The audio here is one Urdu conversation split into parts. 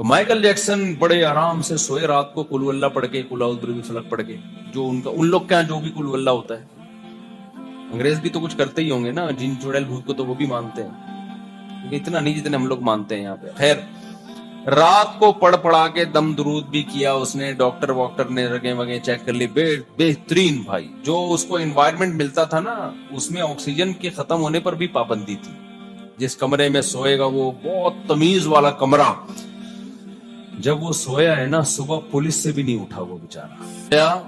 تو مائیکل جیکسن بڑے آرام سے سوئے رات کو قل اللہ پڑھ کے قل اعوذ برب الفلق پڑھ کے, جو ان لوگ کے جو بھی قل اللہ ہوتا ہے. انگریز بھی تو کچھ کرتے ہی ہوں گے نا, جن چڑیل بھوت کو تو وہ بھی مانتے ہیں, اتنا نہیں جتنے ہم لوگ مانتے ہیں یہاں پہ. خیر, رات کو پڑھا کے دم درود بھی کیا اس نے, ڈاکٹر واکٹر نے رگیں وگیں چیک کر لی, بہترین بھائی. جو اس کو انوائرمنٹ ملتا تھا نا, اس میں آکسیجن کے ختم ہونے پر بھی پابندی تھی. جس کمرے میں سوئے گا وہ بہت تمیز والا کمرہ, جب وہ سویا ہے نا صبح پولیس سے بھی نہیں اٹھا وہ بیچارہ.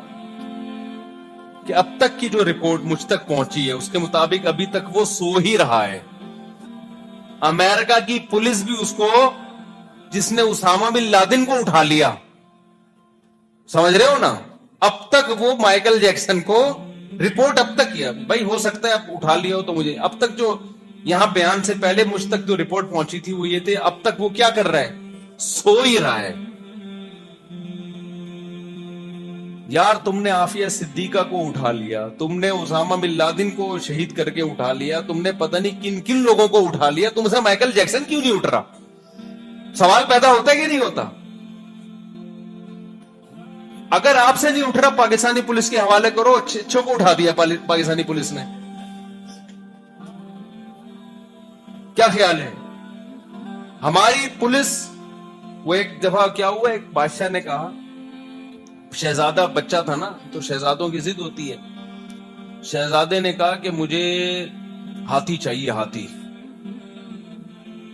کہ اب تک کی جو رپورٹ مجھ تک پہنچی ہے اس کے مطابق ابھی تک وہ سو ہی رہا ہے. امریکہ کی پولیس بھی اس کو, جس نے اسامہ بن لادن کو اٹھا لیا, سمجھ رہے ہو نا, اب تک وہ مائیکل جیکسن کو رپورٹ اب تک کیا. بھائی ہو سکتا ہے آپ اٹھا لیا ہو تو مجھے, اب تک جو یہاں بیان سے پہلے مجھ تک جو رپورٹ پہنچی تھی وہ یہ تھے, اب تک وہ کیا کر رہا ہے, سو ہی رہا ہے. یار تم نے عافیہ صدیقہ کو اٹھا لیا, تم نے اسامہ بن لادن کو شہید کر کے اٹھا لیا, تم نے پتہ نہیں کن کن لوگوں کو اٹھا لیا, تم سے مائیکل جیکسن کیوں نہیں اٹھ رہا؟ سوال پیدا ہوتا ہے کہ نہیں ہوتا؟ اگر آپ سے نہیں اٹھ رہا, پاکستانی پولیس کے حوالے کرو, اچھوں کو اٹھا دیا پاکستانی پولیس نے. کیا خیال ہے ہماری پولیس؟ وہ ایک دفعہ کیا ہوا, ایک بادشاہ نے کہا, شہزادہ بچہ تھا نا, تو شہزادوں کی ضد ہوتی ہے. شہزادے نے کہا کہ مجھے ہاتھی چاہیے, ہاتھی.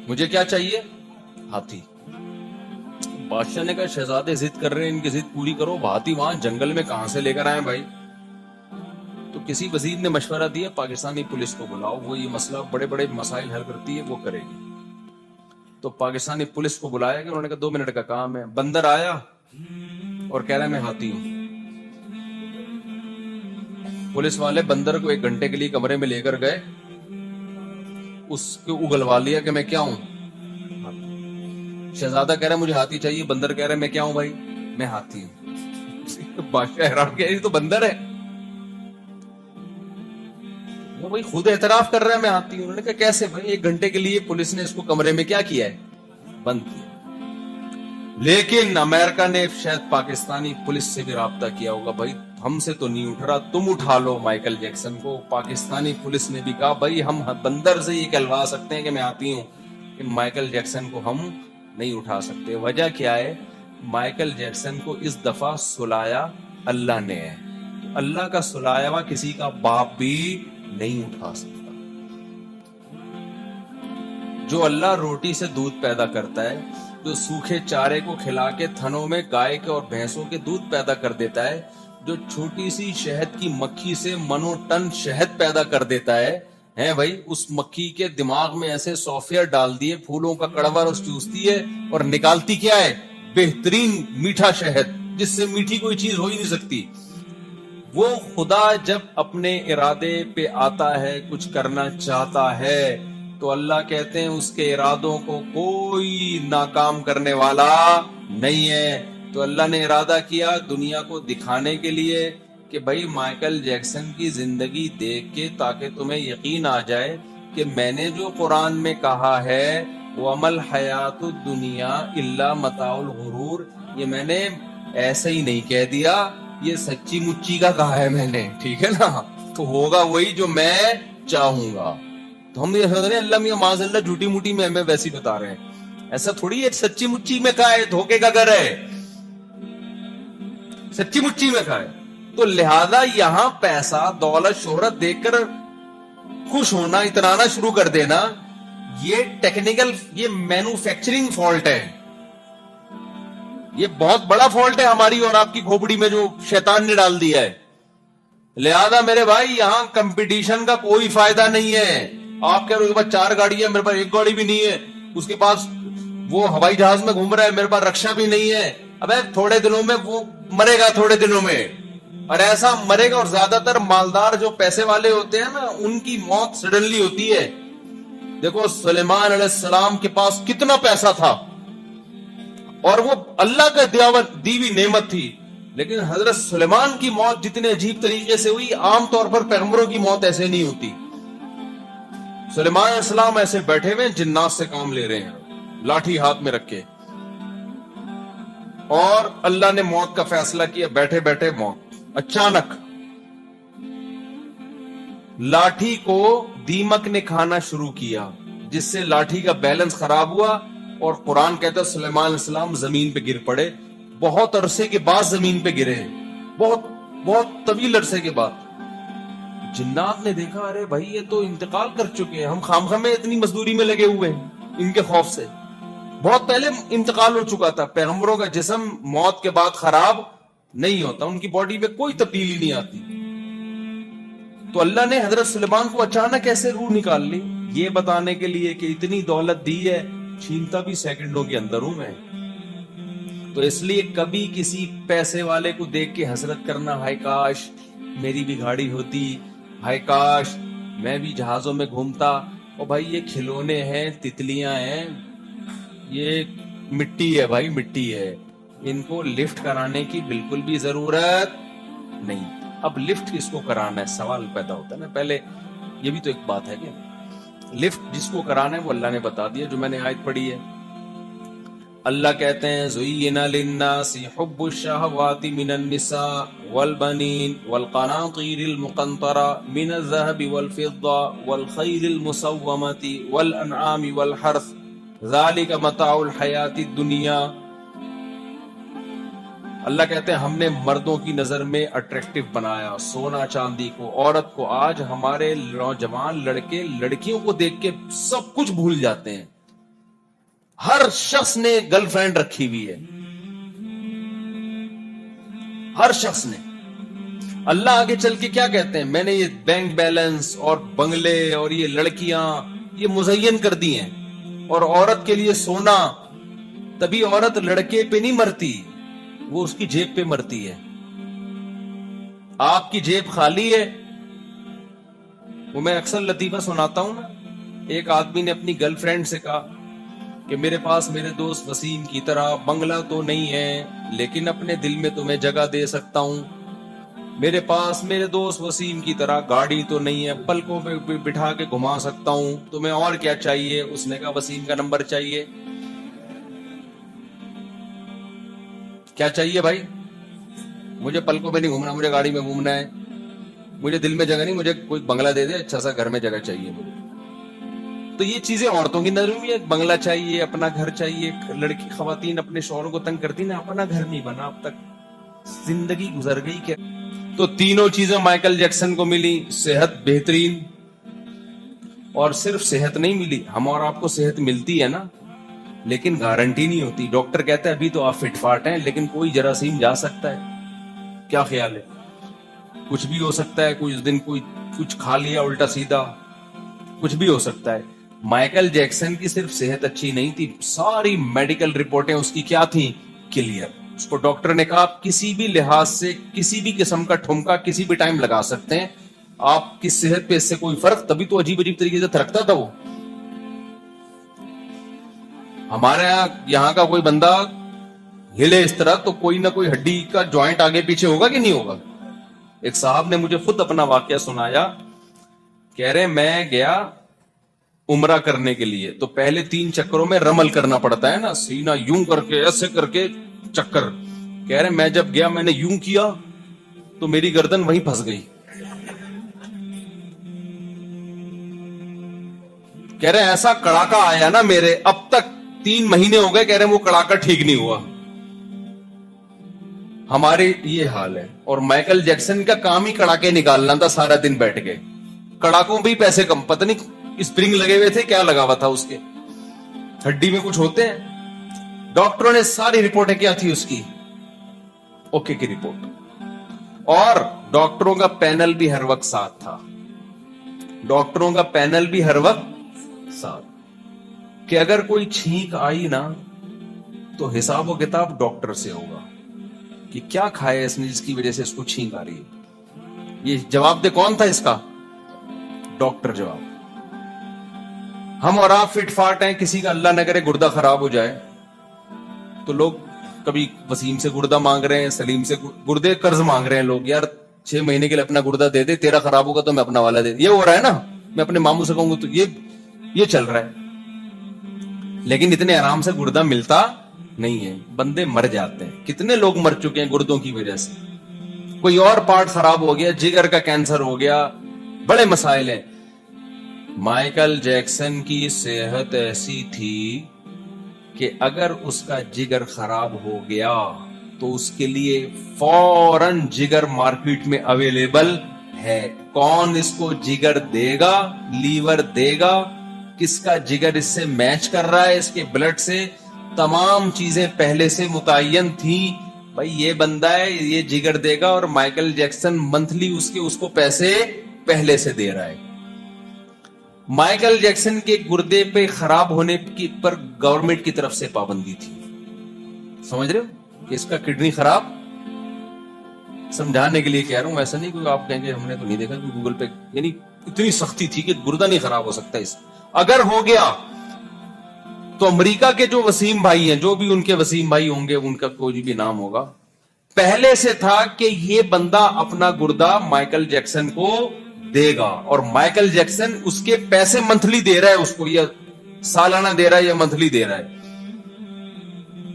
مجھے کیا چاہیے؟ ہاتھی. بادشاہ نے کہا شہزادے ضد کر رہے ہیں, ان کی ضد پوری کرو, ہاتھی وہاں جنگل میں کہاں سے لے کر آئے بھائی؟ تو کسی وزیر نے مشورہ دیا پاکستانی پولیس کو بلاؤ, وہ یہ مسئلہ بڑے بڑے مسائل حل کرتی ہے, وہ کرے گی. تو پاکستانی پولیس کو بلایا کہ انہوں نے کہا 2 منٹ کا کام ہے. بندر آیا اور کہہ رہا ہے میں ہاتھی ہوں. پولیس والے بندر کو 1 گھنٹے کے لیے کمرے میں لے کر گئے, اس کو اگلوا لیا کہ میں کیا ہوں. شہزادہ کہہ رہا ہے مجھے ہاتھی چاہیے, بندر کہہ رہا ہے میں کیا ہوں بھائی, میں ہاتھی ہوں. بادشاہ حیران کیا, یہ تو بندر ہے, وہ بھائی خود اعتراف کر رہا ہے میں ہاتھی ہوں. انہوں نے کہا کیسے بھائی؟ 1 گھنٹے کے لیے پولیس نے اس کو کمرے میں کیا کیا ہے, بند کیا. لیکن امریکہ نے شاید پاکستانی پولیس سے بھی رابطہ کیا ہوگا, بھائی ہم سے تو نہیں اٹھ رہا, تم اٹھا لو مائیکل جیکسن کو. پاکستانی پولیس نے بھی کہا بھائی ہم بندر سے یہ کہلوا سکتے ہیں کہ میں ہاتھی ہوں, کہ مائیکل جیکسن کو ہم نہیں اٹھا سکتے. وجہ کیا ہے؟ مائیکل جیکسن کو اس دفعہ سلایا اللہ نے ہے. اللہ کا سلایا ہوا کسی کا باپ بھی نہیں اٹھا سکتا. جو اللہ روٹی سے دودھ پیدا کرتا ہے, جو سوکھے چارے کو کھلا کے تھنوں میں گائے کے اور بھینسوں کے دودھ پیدا کر دیتا ہے, جو چھوٹی سی شہد کی مکھی سے منو ٹن شہد پیدا کر دیتا ہے بھائی, اس مکھی کے دماغ میں ایسے سافٹ ویئر ڈال دیے, پھولوں کا کڑوا رس چوستی ہے اور نکالتی کیا ہے, بہترین میٹھا شہد, جس سے میٹھی کوئی چیز ہو ہی نہیں سکتی. وہ خدا جب اپنے ارادے پہ آتا ہے, کچھ کرنا چاہتا ہے, تو اللہ کہتے ہیں اس کے ارادوں کو کوئی ناکام کرنے والا نہیں ہے. تو اللہ نے ارادہ کیا دنیا کو دکھانے کے لیے کہ بھائی مائیکل جیکسن کی زندگی دیکھ کے, تاکہ تمہیں یقین آ جائے کہ میں نے جو قرآن میں کہا ہے وَمَا الْحَيَاةُ الدُّنْيَا إِلَّا مَتَاعُ الْغُرُورِ, یہ میں نے ایسے ہی نہیں کہہ دیا, یہ سچی مچی کا کہا ہے میں نے, ٹھیک ہے نا. تو ہوگا وہی جو میں چاہوں گا. تو ہم یہ سمجھ رہے ہیں اللہ میاں معاذ اللہ جھوٹی موٹی میں ہمیں ویسی بتا رہے ہیں, ایسا تھوڑی ہے. سچی مچی میں کہا ہے, دھوکے کا گھر ہے, سچی مچی میں کہا ہے. تو لہذا یہاں پیسہ دولت شہرت دیکھ کر خوش ہونا, اترانا شروع کر دینا, یہ ٹیکنیکل, یہ مینوفیکچرنگ فالٹ ہے. یہ بہت بڑا فالٹ ہے ہماری اور آپ کی کھوپڑی میں جو شیطان نے ڈال دیا ہے. لہذا میرے بھائی یہاں کمپٹیشن کا کوئی فائدہ نہیں ہے. آپ کہہ رہے ہو کے پاس 4 گاڑی ہے, میرے پاس 1 گاڑی بھی نہیں ہے, اس کے پاس وہ ہوائی جہاز میں گھوم رہا ہے, میرے پاس رکشا بھی نہیں ہے. ابے تھوڑے دنوں میں وہ مرے گا, تھوڑے دنوں میں, اور ایسا مرے گا. اور زیادہ تر مالدار جو پیسے والے ہوتے ہیں نا, ان کی موت سڈنلی ہوتی ہے. دیکھو سلیمان علیہ السلام کے پاس کتنا پیسہ تھا اور وہ اللہ کا دی ہوئی نعمت تھی, لیکن حضرت سلیمان کی موت جتنے عجیب طریقے سے ہوئی, عام طور پر پیغمبروں کی موت ایسے نہیں ہوتی. سلیمان علیہ السلام ایسے بیٹھے ہوئے جنات سے کام لے رہے ہیں, لاٹھی ہاتھ میں رکھ کے, اور اللہ نے موت کا فیصلہ کیا, بیٹھے بیٹھے موت. اچانک لاٹھی کو دیمک نے کھانا شروع کیا, جس سے لاٹھی کا بیلنس خراب ہوا, اور قرآن کہتا ہے سلیمان علیہ السلام زمین پہ گر پڑے. بہت عرصے کے بعد زمین پہ گرے, بہت بہت طویل عرصے کے بعد. جنات نے دیکھا, ارے بھائی یہ تو انتقال کر چکے ہیں, ہم خام میں اتنی مزدوری میں لگے ہوئے ہیں ان کے خوف سے. بہت پہلے انتقال ہو چکا تھا. پیغمبروں کا جسم موت کے بعد خراب نہیں ہوتا, ان کی باڈی میں کوئی تبدیلی نہیں آتی. تو اللہ نے حضرت سلیمان کو اچانک ایسے روح نکال لی, یہ بتانے کے لیے کہ اتنی دولت دی ہے, چھینتا بھی سیکنڈوں کے اندر ہوں میں. تو اس لیے کبھی کسی پیسے والے کو دیکھ کے حسرت کرنا, ہائے کاش میری بھی گاڑی ہوتی, ہائے کاش میں بھی جہازوں میں گھومتا. اور بھائی یہ کھلونے ہیں, تتلیاں ہیں, یہ مٹی ہے بھائی, مٹی ہے. ان کو لفٹ کرانے کی بالکل بھی ضرورت نہیں. اب لفٹ کس کو کرانا ہے, سوال پیدا ہوتا ہے نا. پہلے یہ بھی تو ایک بات ہے کہ لفٹ جس کو کرانا ہے وہ اللہ نے بتا دیا, جو میں نے آیت پڑھی ہے. اللہ کہتے ہیں زُيِّنَ لِلنَّاسِ حُبُّ الشَّهَوَاتِ مِنَ النِّسَاءِ وَالْبَنِينَ وَالْقَنَاطِيرِ الْمُقَنطَرَةِ مِنَ الذَّهَبِ وَالْفِضَّةِ وَالْخَيْلِ الْمُسَوَّمَةِ وَالْأَنْعَامِ وَالْحَرْثِ ذَلِكَ مَتَاعُ الْحَيَاةِ الدُّنْيَا. اللہ کہتے ہیں ہم نے مردوں کی نظر میں اٹریکٹیو بنایا سونا چاندی کو, عورت کو. آج ہمارے نوجوان لڑکے لڑکیوں کو دیکھ کے سب کچھ بھول جاتے ہیں. ہر شخص نے گرل فرینڈ رکھی ہوئی ہے, ہر شخص نے. اللہ آگے چل کے کیا کہتے ہیں, میں نے یہ بینک بیلنس اور بنگلے اور یہ لڑکیاں یہ مزین کر دی ہیں, اور عورت کے لیے سونا. تبھی عورت لڑکے پہ نہیں مرتی, وہ اس کی جیب پہ مرتی ہے. آپ کی جیب خالی ہے. وہ میں اکثر لطیفہ سناتا ہوں نا. ایک آدمی نے اپنی گرل فرینڈ سے کہا کہ میرے پاس میرے دوست وسیم کی طرح بنگلہ تو نہیں ہے, لیکن اپنے دل میں تمہیں جگہ دے سکتا ہوں. میرے پاس میرے دوست وسیم کی طرح گاڑی تو نہیں ہے, پلکوں پہ بٹھا کے گھما سکتا ہوں. تمہیں اور کیا چاہیے؟ اس نے کہا وسیم کا نمبر چاہیے. کیا چاہیے بھائی؟ مجھے پلکوں پہ نہیں گھومنا, مجھے گاڑی میں گھومنا ہے. مجھے دل میں جگہ نہیں, مجھے کوئی بنگلہ دے دے, اچھا سا گھر میں جگہ چاہیے مجھے. تو یہ چیزیں عورتوں کی نظر میں, بنگلہ چاہیے, اپنا گھر چاہیے. لڑکی خواتین اپنے شوہروں کو تنگ کرتی نا, اپنا گھر نہیں بنا اب تک, زندگی گزر گئی کیا. تو تینوں چیزیں مائیکل جیکسن کو ملی, صحت بہترین, اور صرف صحت نہیں ملی, ہم اور آپ کو صحت ملتی ہے نا, لیکن گارنٹی نہیں ہوتی. ڈاکٹر کہتا ہے ابھی تو آپ فٹ فاٹ ہیں, لیکن کوئی جراثیم جا سکتا ہے. کیا خیال ہے؟ کچھ بھی ہو سکتا ہے. کچھ دن کوئی کچھ کھا لیا الٹا سیدھا, کچھ بھی ہو سکتا ہے. مائیکل جیکسن کی صرف صحت اچھی نہیں تھی, ساری میڈیکل رپورٹیں اس کی کیا تھیں؟ کلیئر. اس کو ڈاکٹر نے کہا آپ کسی بھی لحاظ سے کسی بھی قسم کا ٹھمکا کسی بھی ٹائم لگا سکتے ہیں, آپ کی صحت پہ اس سے کوئی فرق. تبھی تو عجیب عجیب طریقے سے تھرکتا تھا وہ. ہمارے یہاں کا کوئی بندہ ہلے اس طرح تو کوئی نہ کوئی ہڈی کا جوائنٹ آگے پیچھے ہوگا کہ نہیں ہوگا. ایک صاحب نے مجھے خود اپنا واقعہ سنایا, کہہ رہے میں گیا عمرہ کرنے کے لیے, تو پہلے 3 چکروں میں رمل کرنا پڑتا ہے نا, سینہ یوں کر کے ایسے کر کے چکر. کہہ رہے میں جب گیا میں نے یوں کیا تو میری گردن وہیں پھنس گئی. کہہ رہے ایسا کڑاکا آیا نا میرے, اب تک 3 مہینے ہو گئے, کہہ رہے وہ کڑاکا ٹھیک نہیں ہوا. ہمارے یہ حال ہے. اور مائیکل جیکسن کا کام ہی کڑاکے نکالنا تھا, سارا دن بیٹھ کے. کڑاکوں بھی پیسے کم, پتہ نہیں اسپرنگ لگے ہوئے تھے, کیا لگا ہوا تھا اس کے, ہڈی میں کچھ ہوتے ہیں. ڈاکٹروں نے ساری رپورٹیں کیا تھی اس کی, اوکے کی رپورٹ. اور ڈاکٹروں کا پینل بھی ہر وقت ساتھ تھا, ڈاکٹروں کا پینل بھی ہر وقت ساتھ, کہ اگر کوئی چھینک آئی نا تو حساب و کتاب ڈاکٹر سے ہوگا کہ کیا کھایا اس نے جس کی وجہ سے اس کو چھینک آ رہی ہے. یہ جواب دے کون تھا اس کا؟ ڈاکٹر جواب. ہم اور آپ فٹ فاٹ ہیں, کسی کا اللہ نہ کرے گردہ خراب ہو جائے تو لوگ کبھی وسیم سے گردہ مانگ رہے ہیں, سلیم سے گردے قرض مانگ رہے ہیں لوگ, یار 6 مہینے کے لیے اپنا گردہ دے دے, تیرا خراب ہوگا تو میں اپنا والا دے. یہ ہو رہا ہے نا, میں اپنے ماموں سے کہوں گا تو یہ چل رہا ہے. لیکن اتنے آرام سے گردہ ملتا نہیں ہے, بندے مر جاتے ہیں. کتنے لوگ مر چکے ہیں گردوں کی وجہ سے, کوئی اور پارٹ خراب ہو گیا, جگر کا کینسر ہو گیا, بڑے مسائل ہیں. مائیکل جیکسن کی صحت ایسی تھی کہ اگر اس کا جگر خراب ہو گیا تو اس کے لیے فوراً جگر مارکیٹ میں اویلیبل ہے. کون اس کو جگر دے گا, لیور دے گا, کس کا جگر اس سے میچ کر رہا ہے, اس کے بلڈ سے, تمام چیزیں پہلے سے متعین تھیں. بھائی یہ بندہ ہے, یہ جگر دے گا, اور مائیکل جیکسن منتھلی اس کو پیسے پہلے سے دے رہا ہے. مائیکل جیکسن کے گردے پہ خراب ہونے پر گورنمنٹ کی طرف سے پابندی تھی. سمجھ رہے ہو کہ اس کا کڈنی خراب, سمجھانے کے لیے کہہ رہا ہوں, ایسا نہیں کہ آپ کہیں گے ہم نے تو نہیں دیکھا کہ گوگل پہ, یعنی اتنی سختی تھی کہ گردہ نہیں خراب ہو سکتا. اس اگر ہو گیا تو امریکہ کے جو وسیم بھائی ہیں, جو بھی ان کے وسیم بھائی ہوں گے, ان کا کوئی بھی نام ہوگا, پہلے سے تھا کہ یہ بندہ اپنا گردہ مائیکل جیکسن کو دے گا, اور مائیکل جیکسن اس کے پیسے منتھلی دے رہا ہے اس کو, یا سالانہ دے رہا ہے یا منتھلی دے رہا ہے,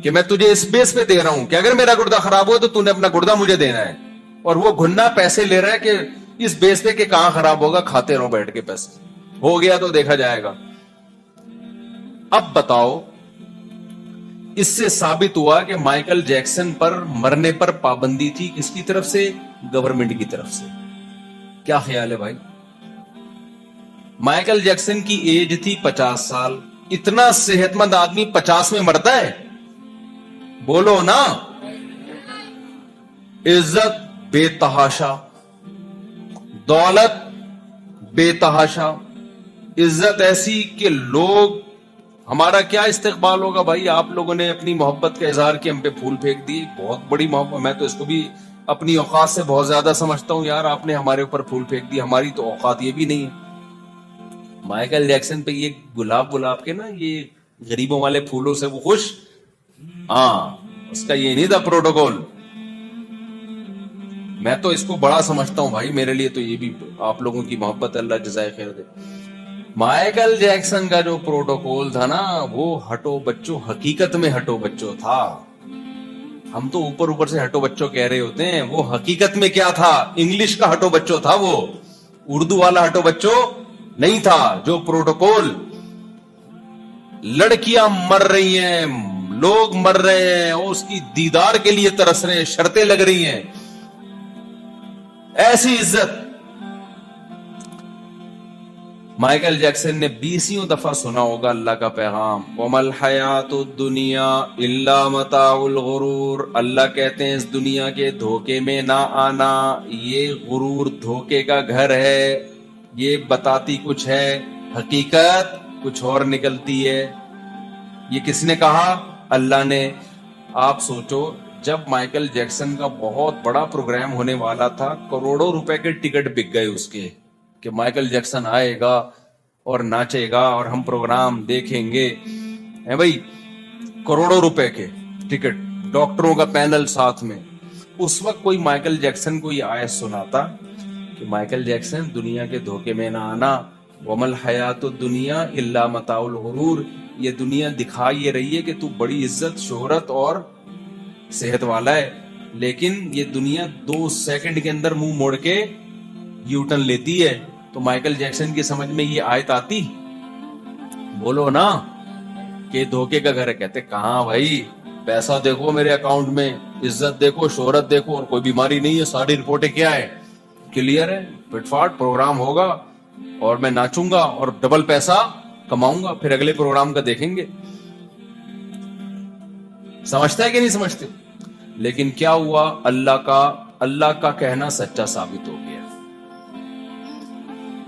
کہ میں تجھے اس بیس پہ دے رہا ہوں کہ اگر میرا گردہ خراب ہو تو تو نے اپنا گردہ مجھے دینا ہے. اور وہ گھننا پیسے لے رہا ہے کہ اس بیس پہ کہ کہاں خراب ہوگا, کھاتے رہو بیٹھ کے پیسے, ہو گیا تو دیکھا جائے گا. اب بتاؤ, اس سے ثابت ہوا کہ مائیکل جیکسن پر مرنے پر پابندی تھی کس کی طرف سے, گورنمنٹ کی طرف سے. کیا خیال ہے بھائی؟ مائیکل جیکسن کی ایج تھی 50 سال. اتنا صحت مند آدمی 50 میں مرتا ہے؟ بولو نا. عزت بے تحاشا, دولت بے تحاشا, عزت ایسی کہ لوگ, ہمارا کیا استقبال ہوگا بھائی. آپ لوگوں نے اپنی محبت کا اظہار کیا, ہم پہ پھول پھینک دی, بہت بڑی محبت. میں تو اس کو بھی اپنی اوقات سے بہت زیادہ سمجھتا ہوں. یار آپ نے ہمارے اوپر پھول پھینک دی, ہماری تو اوقات یہ بھی نہیں ہے. مائیکل جیکسن پہ یہ گلاب کے نا, یہ غریبوں والے پھولوں سے وہ خوش, ہاں, اس کا یہ نہیں تھا پروٹوکول. میں تو اس کو بڑا سمجھتا ہوں بھائی, میرے لیے تو یہ بھی آپ لوگوں کی محبت, اللہ جزائے خیر دے. مائیکل جیکسن کا جو پروٹوکول تھا نا, وہ ہٹو بچوں, حقیقت میں ہٹو بچوں تھا. ہم تو اوپر سے ہٹو بچوں کہہ رہے ہوتے ہیں, وہ حقیقت میں کیا تھا, انگلش کا ہٹو بچوں تھا وہ, اردو والا ہٹو بچوں نہیں تھا. جو پروٹوکول, لڑکیاں مر رہی ہیں, لوگ مر رہے ہیں, اور اس کی دیدار کے لیے ترس رہے ہیں, شرطیں لگ رہی ہیں, ایسی عزت. مائیکل جیکسن نے 20 دفعہ سنا ہوگا اللہ کا پیغام, وَمَا الْحَيَاةُ الدُّنْيَا إِلَّا مَتَاعُ الْغُرُورِ. اللہ کہتے ہیں اس دنیا کے دھوکے میں نہ آنا, یہ غرور دھوکے کا گھر ہے. یہ بتاتی کچھ ہے, حقیقت کچھ اور نکلتی ہے. یہ کس نے کہا؟ اللہ نے. آپ سوچو, جب مائیکل جیکسن کا بہت بڑا پروگرام ہونے والا تھا, کروڑوں روپے کے ٹکٹ بک گئے اس کے, کہ مائیکل جیکسن آئے گا اور ناچے گا اور ہم پروگرام دیکھیں گے. بھائی کروڑوں روپے کے ٹکٹ, ڈاکٹروں کا پینل ساتھ میں. اس وقت کوئی مائیکل جیکسن کو یہ آیت سناتا کہ مائیکل جیکسن دنیا کے دھوکے میں نہ آنا, وَمَا الْحَيَاةُ الدُّنْيَا إِلَّا مَتَاعُ الْغُرُورِ. یہ دنیا دکھا یہ رہی ہے کہ تو بڑی عزت, شہرت اور صحت والا ہے, لیکن یہ دنیا 2 سیکنڈ کے اندر منہ موڑ کے یو ٹرن لیتی ہے. تو مائیکل جیکسن کی سمجھ میں یہ آیت آتی؟ بولو نا, کہ دھوکے کا گھر ہے. کہتے کہاں بھائی, پیسہ دیکھو میرے اکاؤنٹ میں, عزت دیکھو, شہرت دیکھو, اور کوئی بیماری نہیں ہے, ساری رپورٹیں کیا ہے, کلیئر ہے, فٹ فاٹ پروگرام ہوگا اور میں ناچوں گا اور ڈبل پیسہ کماؤں گا, پھر اگلے پروگرام کا دیکھیں گے. سمجھتا ہے کہ نہیں سمجھتے؟ لیکن کیا ہوا, اللہ کا کہنا سچا ثابت ہو گیا.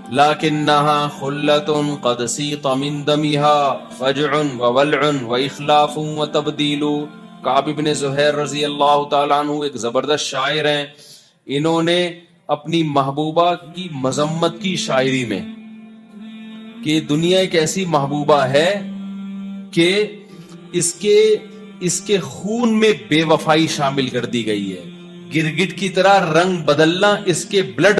لَكِنَّهَا خُلَّةٌ قَدْ سِيطَ مِن دَمِهَا فَجْعٌ وَوَلْعٌ وَإِخْلَافٌ وَتَبْدِيلٌ. کعب ابن زہیر رضی اللہ تعالیٰ عنہ ایک زبردست شاعر ہیں. انہوں نے اپنی محبوبہ کی مذمت کی شاعری میں کہ دنیا ایک ایسی محبوبہ ہے کہ اس کے خون میں بے وفائی شامل کر دی گئی ہے, گرگٹ کی طرح رنگ بدلنا اس کے بلڈ